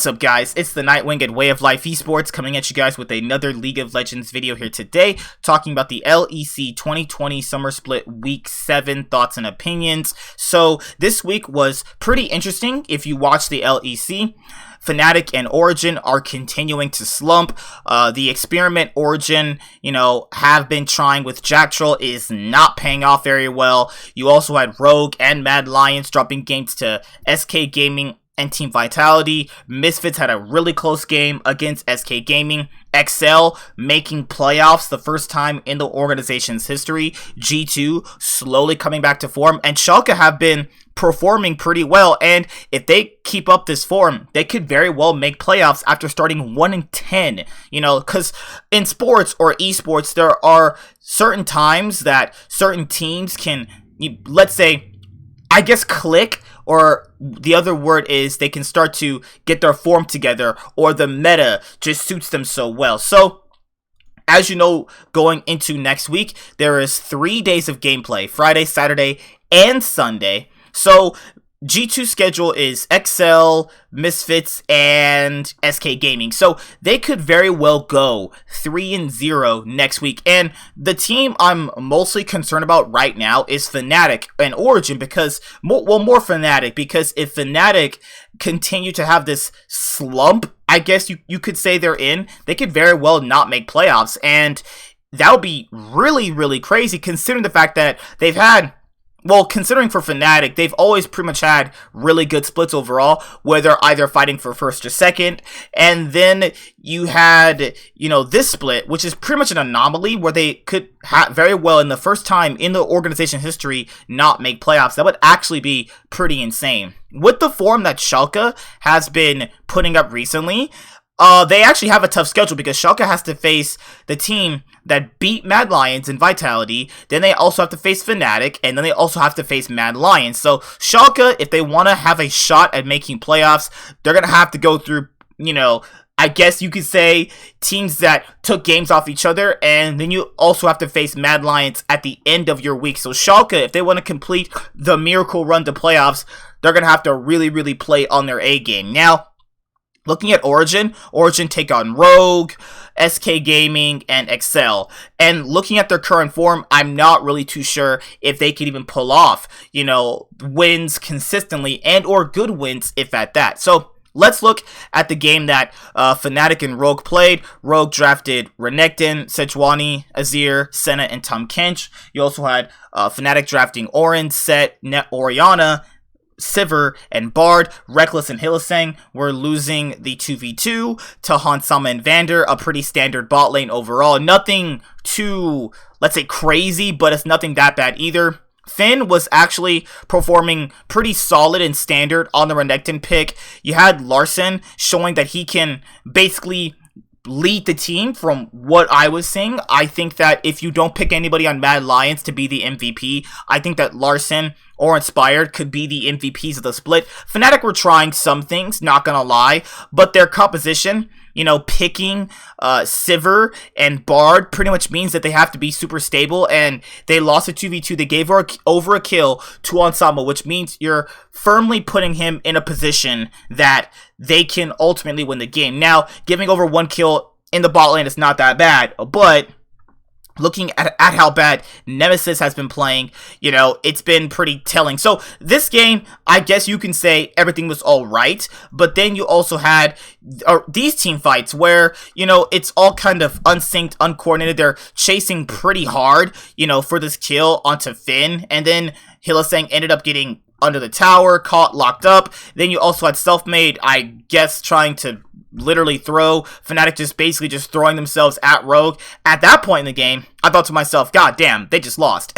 What's up, guys? It's the Nightwing at Way of Life Esports coming at you guys with another League of Legends video here today, talking about the LEC 2020 Summer Split Week 7 thoughts and opinions. So this week was pretty interesting if you watch the LEC. Fnatic and Origin are continuing to slump. The experiment Origin, have been trying with Jack Troll is not paying off very well. You also had Rogue and Mad Lions dropping games to SK Gaming and Team Vitality. Misfits had a really close game against SK Gaming. XL making playoffs the first time in the organization's history. G2 slowly coming back to form. And Schalke have been performing pretty well. And if they keep up this form, they could very well make playoffs after starting 1-10. Because in sports or esports, there are certain times that certain teams can, let's say, click, or the other word is they can start to get their form together, or the meta just suits them so well. So, as you know, going into next week, there is 3 days of gameplay, Friday, Saturday, and Sunday. So, G2 schedule is XL, Misfits, and SK Gaming. So they could very well go 3-0 next week. And the team I'm mostly concerned about right now is Fnatic and Origin, because, more Fnatic, because if Fnatic continue to have this slump, I guess you could say they're in, they could very well not make playoffs. And that would be really, really crazy, considering the fact that they've had, considering for Fnatic, they've always pretty much had really good splits overall, where they're either fighting for first or second. And then you had, this split, which is pretty much an anomaly, where they could very well, in the first time in the organization history, not make playoffs. That would actually be pretty insane. With the form that Schalke has been putting up recently, they actually have a tough schedule, because Schalke has to face the team that beat Mad Lions and Vitality. Then they also have to face Fnatic, and then they also have to face Mad Lions. So Schalke, if they want to have a shot at making playoffs, they're going to have to go through, I guess you could say, teams that took games off each other, and then you also have to face Mad Lions at the end of your week. So Schalke, if they want to complete the miracle run to playoffs, they're going to have to really, really play on their A game. Now, looking at Origin take on Rogue, SK Gaming, and XL. And looking at their current form, I'm not really too sure if they could even pull off, wins consistently, and or good wins, if at that. So let's look at the game that Fnatic and Rogue played. Rogue drafted Renekton, Sejuani, Azir, Senna, and Tahm Kench. You also had Fnatic drafting Orin, Set, Net, Orianna, Sivir, and Bard. Reckless and Hylissang were losing the 2v2 to Hansama and Vander, a pretty standard bot lane overall. Nothing too, let's say, crazy, but it's nothing that bad either. Finn was actually performing pretty solid and standard on the Renekton pick. You had Larson showing that he can basically lead the team. From what I was seeing, I think that if you don't pick anybody on Mad Lions to be the MVP, I think that Larson or Inspired could be the MVPs of the split. Fnatic were trying some things, not gonna lie, but their composition, picking Sivir and Bard pretty much means that they have to be super stable, and they lost a 2v2. They gave over a kill to Hansama, which means you're firmly putting him in a position that they can ultimately win the game. Now, giving over 1 kill in the bot lane is not that bad, but looking at how bad Nemesis has been playing, it's been pretty telling. So this game, I guess you can say everything was all right, but then you also had these team fights where, it's all kind of unsynced, uncoordinated. They're chasing pretty hard, for this kill onto Finn, and then Hylissang ended up getting under the tower, caught, locked up. Then you also had Selfmade, I guess, trying to literally throw. Fnatic basically throwing themselves at Rogue. At that point in the game, I thought to myself, God damn, they just lost.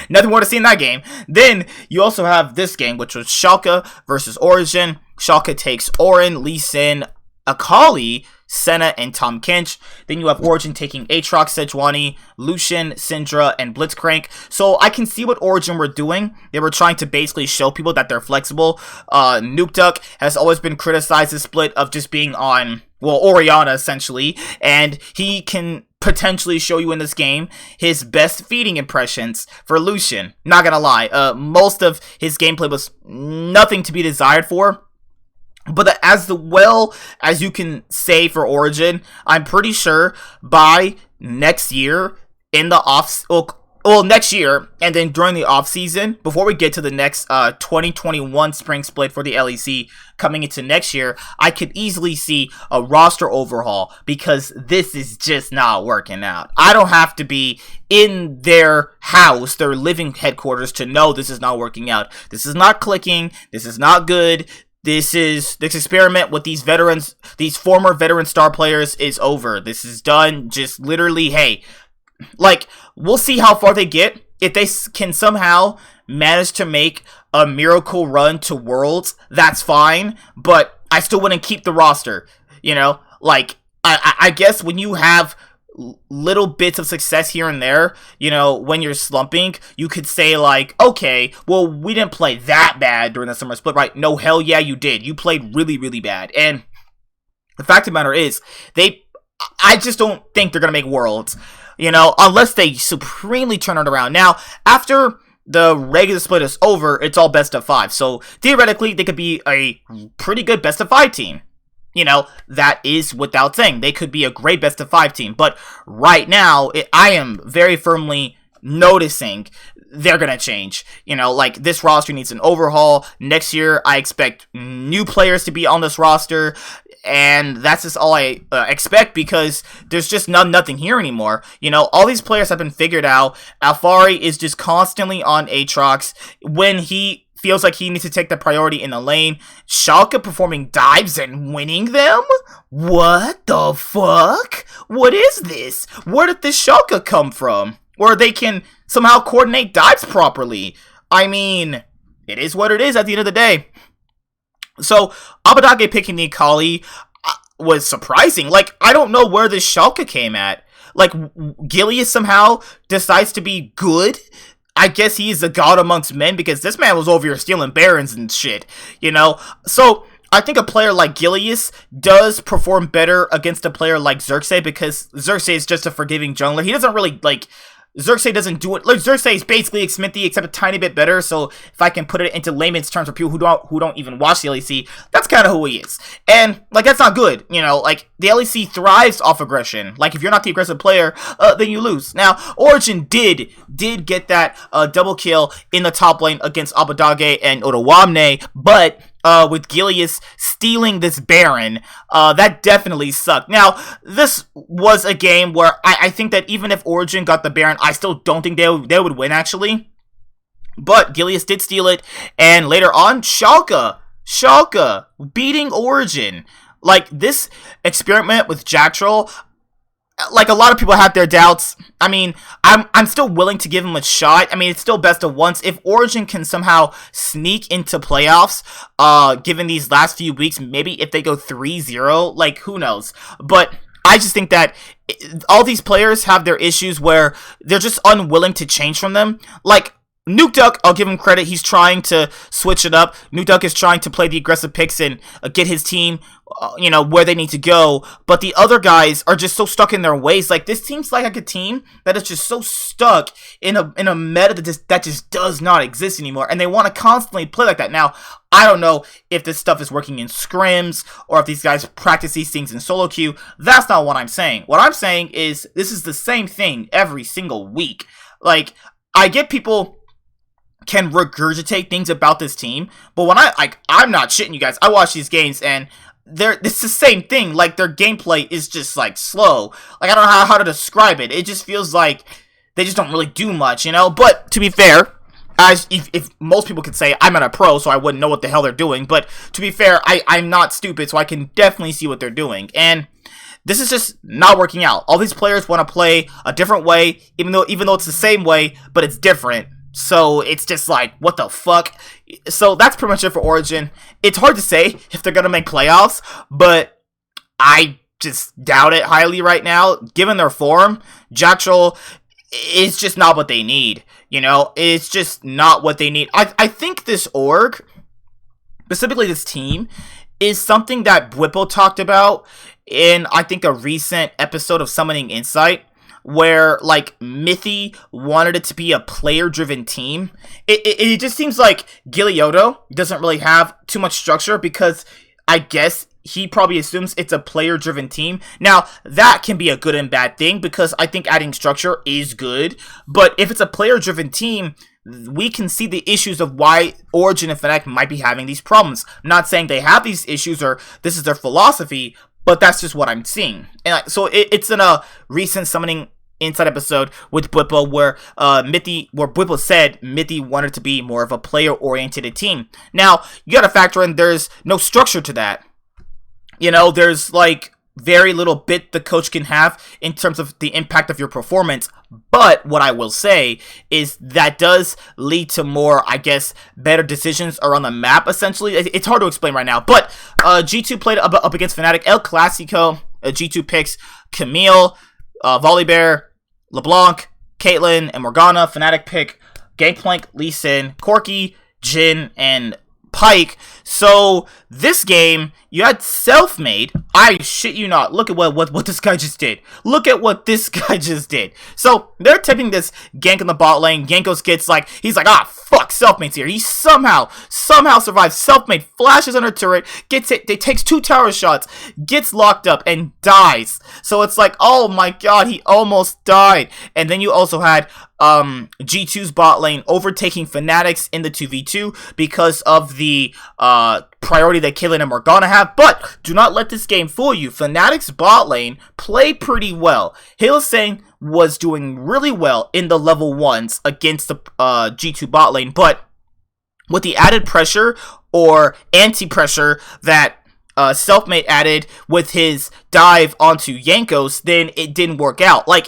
Nothing more to see in that game. Then you also have this game, which was Schalke versus Origin. Schalke takes Orin, Lee Sin, Akali, Senna, and Tahm Kench. Then you have Origin taking Aatrox, Sejuani, Lucian, Syndra, and Blitzcrank. So I can see what Origin were doing. They were trying to basically show people that they're flexible. Nukeduck has always been criticized as split of just being on, Orianna, essentially. And he can potentially show you in this game his best feeding impressions for Lucian. Not gonna lie, most of his gameplay was nothing to be desired for. But as well as you can say for Origin, I'm pretty sure by next year in the next year, and then during the off season, before we get to the next 2021 spring split for the LEC coming into next year, I could easily see a roster overhaul, because this is just not working out. I don't have to be in their house, their living headquarters, to know this is not working out. This is not clicking. This is not good. This experiment with these veterans, these former veteran star players, is over. This is done. Just literally, hey, like, we'll see how far they get. If they can somehow manage to make a miracle run to Worlds, that's fine, but I still wouldn't keep the roster, you know? Like, I guess when you have little bits of success here and there, you know, when you're slumping, you could say, like, okay, well, we didn't play that bad during the summer split, right? No, hell yeah, you did. You played really, really bad. And the fact of the matter is, I just don't think they're going to make Worlds, you know, unless they supremely turn it around. Now, after the regular split is over, it's all best of 5. So, theoretically, they could be a pretty good best of 5 team. You know, that is without saying. They could be a great best of 5 team. But right now, I am very firmly noticing they're going to change. You know, like, this roster needs an overhaul. Next year, I expect new players to be on this roster. And that's just all I expect, because there's just nothing here anymore. You know, all these players have been figured out. Alfari is just constantly on Aatrox when he feels like he needs to take the priority in the lane. Schalke performing dives and winning them? What the fuck? What is this? Where did this Schalke come from? Where they can somehow coordinate dives properly? I mean, it is what it is at the end of the day. So, Abadage picking the Akali was surprising. Like, I don't know where this Schalke came at. Like, Gilius somehow decides to be good? I guess he's a god amongst men, because this man was over here stealing Barons and shit, you know? So, I think a player like Gilius does perform better against a player like Xerxes, because Xerxes is just a forgiving jungler. He doesn't really, like, Xerxes doesn't do it. Like, Xerxes is basically Xmithie, except a tiny bit better. So if I can put it into layman's terms for people who don't even watch the LEC, that's kind of who he is. And like, that's not good. You know, like, the LEC thrives off aggression. Like, if you're not the aggressive player, then you lose. Now, Origin did get that double kill in the top lane against Abadage and Otawamne, but with Gilius stealing this Baron, that definitely sucked. Now, this was a game where I think that even if Origin got the Baron, I still don't think they would win, actually. But Gilius did steal it, and later on, Schalke beating Origin. Like, this experiment with Jactrol, like, a lot of people have their doubts. I mean, I'm still willing to give him a shot. I mean, it's still best of once. If Origin can somehow sneak into playoffs, given these last few weeks, maybe if they go 3-0, like, who knows? But I just think that all these players have their issues where they're just unwilling to change from them. Like, Nuke Duck, I'll give him credit. He's trying to switch it up. Nuke Duck is trying to play the aggressive picks and get his team, you know, where they need to go. But the other guys are just so stuck in their ways. Like, this seems like a team that is just so stuck in a meta that just does not exist anymore. And they want to constantly play like that. Now, I don't know if this stuff is working in scrims or if these guys practice these things in solo queue. That's not what I'm saying. What I'm saying is this is the same thing every single week. Like, I get people can regurgitate things about this team, but when I'm not shitting you guys. I watch these games and it's the same thing. Like, their gameplay is just, like, slow. Like, I don't know how to describe it. It just feels like they just don't really do much, you know? But to be fair, if most people could say I'm not a pro, so I wouldn't know what the hell they're doing, but to be fair, I'm not stupid, so I can definitely see what they're doing. And this is just not working out. All these players want to play a different way, even though it's the same way, but it's different. So it's just like, what the fuck? So that's pretty much it for Origin. It's hard to say if they're going to make playoffs, but I just doubt it highly right now. Given their form, Jactrol is just not what they need. You know, it's just not what they need. I think this org, specifically this team, is something that Bwipo talked about in, I think, a recent episode of Summoning Insight, where, like, Mithy wanted it to be a player-driven team. It just seems like Gilioto doesn't really have too much structure, because I guess he probably assumes it's a player-driven team. Now, that can be a good and bad thing, because I think adding structure is good. But if it's a player-driven team, we can see the issues of why Origin and Fnatic might be having these problems. I'm not saying they have these issues or this is their philosophy, but that's just what I'm seeing. And so it's in a recent Summoning Inside episode with Bwipo where Bwipo said Mithy wanted to be more of a player-oriented team. Now, you gotta factor in there's no structure to that. You know, there's like very little bit the coach can have in terms of the impact of your performance. But what I will say is that does lead to more, I guess, better decisions around the map, essentially. It's hard to explain right now. But G2 played up against Fnatic. El Clasico, G2 picks Camille, Volibear, LeBlanc, Caitlyn, and Morgana. Fnatic pick Gangplank, Lee Sin, Corki, Jhin, and Pyke. So this game, you had Selfmade. I shit you not. Look at what this guy just did. Look at what this guy just did. So they're attempting this gank in the bot lane. Jankos gets like, he's like, ah, fuck, Selfmade's here. He somehow survives. Selfmade flashes under turret, gets hit, takes 2 tower shots, gets locked up, and dies. So it's like, oh my god, he almost died. And then you also had G2's bot lane overtaking Fnatic's in the 2v2 because of the priority that Caitlyn and Morgana have. But do not let this game fool you. Fnatic's bot lane played pretty well. Halisang was doing really well in the level 1s against the G2 bot lane, but with the added pressure or anti-pressure that Selfmade added with his dive onto Jankos, then it didn't work out. Like,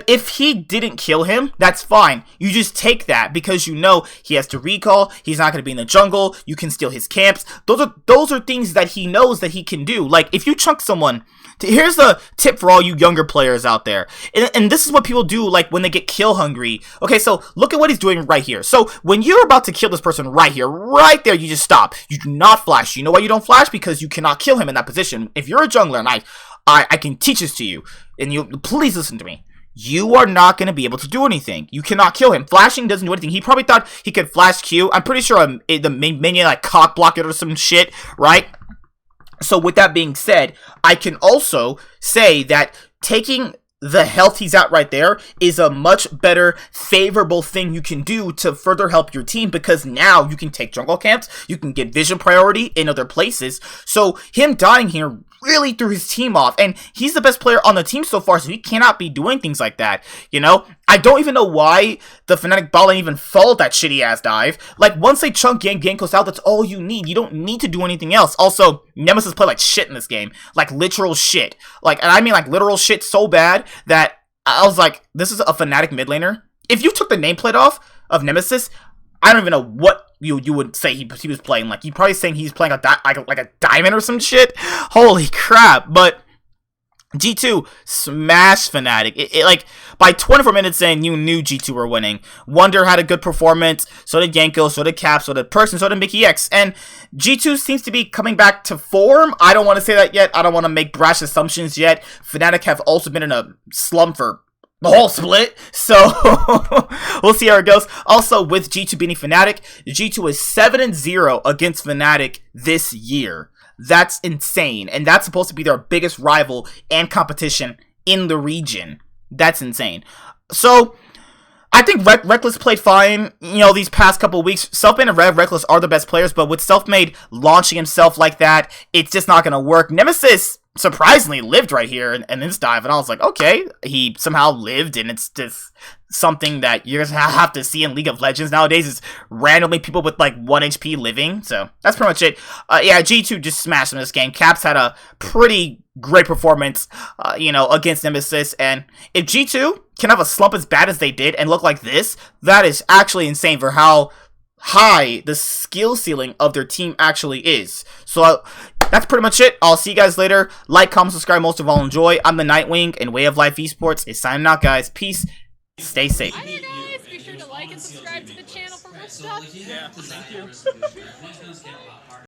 if he didn't kill him, that's fine. You just take that because you know he has to recall. He's not going to be in the jungle. You can steal his camps. Those are things that he knows that he can do. Like, if you chunk someone, here's the tip for all you younger players out there. And this is what people do, like, when they get kill hungry. Okay, so look at what he's doing right here. So when you're about to kill this person right here, right there, you just stop. You do not flash. You know why you don't flash? Because you cannot kill him in that position. If you're a jungler, and I can teach this to you, and you please listen to me. You are not going to be able to do anything. You cannot kill him. Flashing doesn't do anything. He probably thought he could flash Q. I'm pretty sure the minion like cock block it or some shit, right? So with that being said, I can also say that taking the health he's at right there is a much better favorable thing you can do to further help your team, because now you can take jungle camps, you can get vision priority in other places. So him dying here really threw his team off, and he's the best player on the team so far, so he cannot be doing things like that, you know? I don't even know why the Fnatic bot lane even followed that shitty ass dive. Like, once they chunk Jankos out, that's all you need. You don't need to do anything else. Also, Nemesis played like shit in this game. Like, literal shit. Like, and I mean like literal shit so bad that I was like, this is a Fnatic mid laner. If you took the nameplate off of Nemesis, I don't even know what you would say he was playing. Like, you're probably saying he's playing like a diamond or some shit. Holy crap. But G2 smashed Fnatic. Like, by 24 minutes in, you knew G2 were winning. Wonder had a good performance, so did Yanko, so did Cap, so did Person, so did Mickey X. And G2 seems to be coming back to form. I don't want to say that yet. I don't want to make brash assumptions yet. Fnatic have also been in a slump for the whole split, so we'll see how it goes. Also, with G2 beating Fnatic, G2 is 7-0 against Fnatic this year. That's insane, and that's supposed to be their biggest rival and competition in the region. That's insane. So, I think Reckless played fine, you know, these past couple weeks. Selfmade and Reckless are the best players, but with Selfmade launching himself like that, it's just not going to work. Nemesis surprisingly lived right here in this dive, and I was like, okay, he somehow lived, and it's just something that you're gonna have to see in League of Legends nowadays, is randomly people with like 1 HP living. So that's pretty much it. Yeah, G2 just smashed in this game. Caps had a pretty great performance, you know, against Nemesis, and if G2 can have a slump as bad as they did and look like this, that is actually insane for how high the skill ceiling of their team actually is. So that's pretty much it. I'll see you guys later. Like, comment, subscribe, most of all enjoy. I'm the Nightwing, and Way of Life Esports is signing out, guys. Peace. Stay safe. Hey guys, be sure to like and subscribe to the channel for more stuff. Yeah, thank you.